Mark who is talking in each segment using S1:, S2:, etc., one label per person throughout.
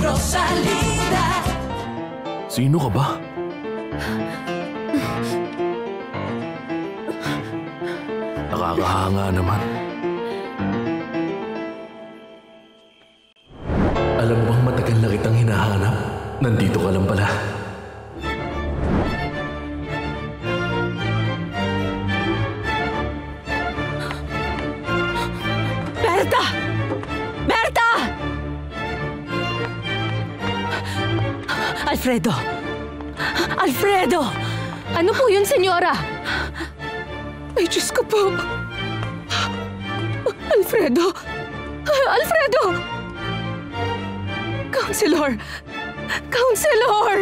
S1: Rosalinda.
S2: Sino ka ba? Nakakahanga naman. Alam mo bang matagal na kitang hinahanap? Nandito ka lang pala.
S3: Berta! Berta! Alfredo! Alfredo! Ano po yun, senyora? Ay, Diyos ko po. Alfredo! Alfredo! Counselor! Counselor!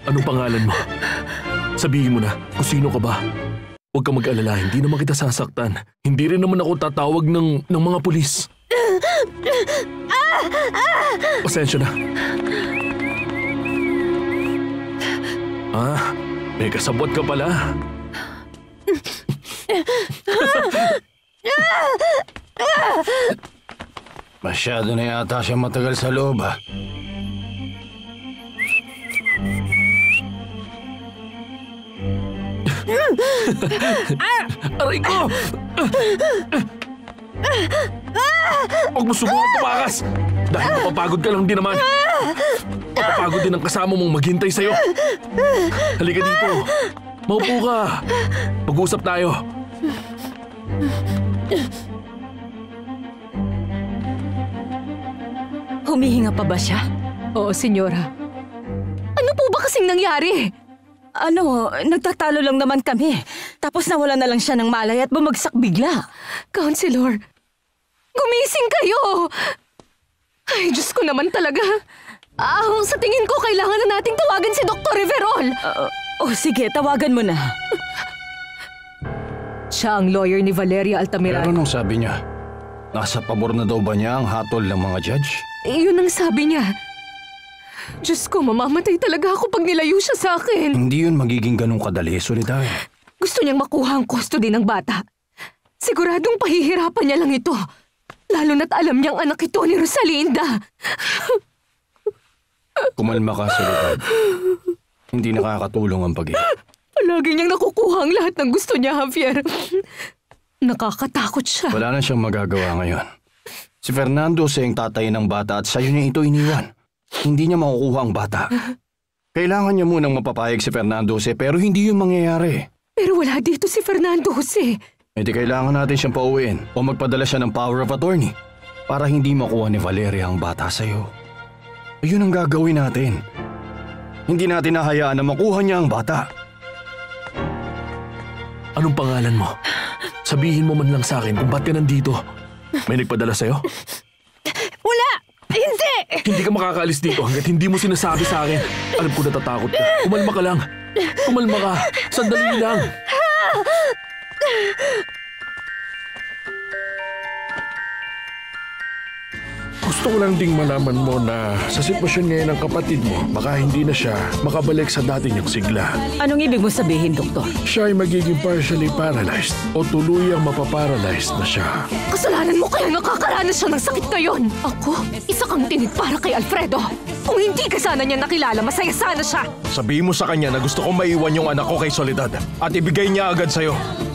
S2: Anong pangalan mo? Sabihin mo na kung sino ka ba. Huwag kang mag-alala, hindi naman kita sasaktan. Hindi rin naman ako tatawag ng mga pulis. Pasensya na. May kasabot ka pala.
S4: Masyado na yata siya matagal sa loob, ha?
S2: Aray ko! Huwag mo subukan tumakas! Dahil mapapagod ka lang din naman. Mapapagod din ang kasama mong maghintay sa'yo. Halika dito. Maupo ka. Pag-usap tayo.
S3: Humihinga pa ba siya? Oo, senyora. Ano po ba kasing nangyari? Nagtatalo lang naman kami. Tapos nawala na lang siya ng malay at bumagsak bigla. Counselor, gumising kayo! Ay, Diyos ko naman talaga. Sa tingin ko, kailangan na nating tawagan si Dr. Riverol. Sige, tawagan mo na. Siya ang lawyer ni Valeria Altamirano.
S4: Pero anong sabi niya? Nasa pabor na daw ba niya ang hatol ng mga judge?
S3: Yun ang sabi niya. Diyos ko, mamamatay talaga ako pag nilayo siya sa akin.
S4: Hindi yun magiging ganun kadali, Soledad.
S3: Gusto niyang makuha ang custody ng bata. Siguradong pahihirapan niya lang ito. Lalo na't alam niyang anak ito ni Rosalinda.
S4: Kumalma ka, Soledad. Hindi nakakatulong ang pag-ibig.
S3: Palagi niyang nakukuha ang lahat ng gusto niya, Javier. Nakakatakot siya.
S4: Wala na siyang magagawa ngayon. Si Fernando sa yung tatay ng bata at sa'yo niya ito iniwan. Hindi niya makukuha ang bata. Kailangan niya munang mapapayag si Fernando Jose pero hindi yun mangyayari.
S3: Pero wala dito si Fernando Jose.
S4: E di kailangan natin siyang pauwiin o magpadala siya ng power of attorney para hindi makuha ni Valeria ang bata sa'yo. Ayun ang gagawin natin. Hindi natin nahayaan na makuha niya ang bata.
S2: Anong pangalan mo? Sabihin mo man lang sa akin kung ba't ka nandito. May nagpadala sa'yo?
S3: Wala! Hindi!
S2: Hindi ka makakaalis dito hanggat hindi mo sinasabi sa akin. Alam ko natatakot ka. Kumalma ka lang. Kumalma ka. Sandali lang. Gusto ko lang ding malaman mo na sa sitwasyon ngayon ng kapatid mo, baka hindi na siya makabalik sa dati niyang sigla.
S3: Anong ibig mo sabihin, Doktor?
S2: Siya ay magiging partially paralyzed o tuluyang mapaparalyzed na siya.
S3: Kasalanan mo kaya nakakaranas siya ng sakit ngayon. Ako, isa kang tinig para kay Alfredo. Kung hindi ka sana niya nakilala, masaya sana siya.
S5: Sabihin mo sa kanya na gusto kong maiwan yung anak ko kay Soledad at ibigay niya agad sa'yo.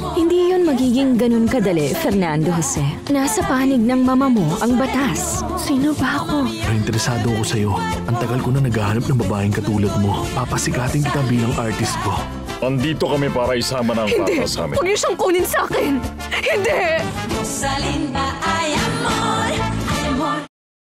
S6: Hindi yun magiging ganun kadali, Fernando Jose. Nasa panig ng mama mo ang batas. Sino ba ako?
S2: Pero interesado ako sa'yo. Ang tagal ko na naghahanap ng babaeng katulad mo. Papasikatin kita bilang artist ko.
S5: Andito kami para isama ng bata sa amin.
S3: Huwag niyo siyang kunin sa akin. Hindi!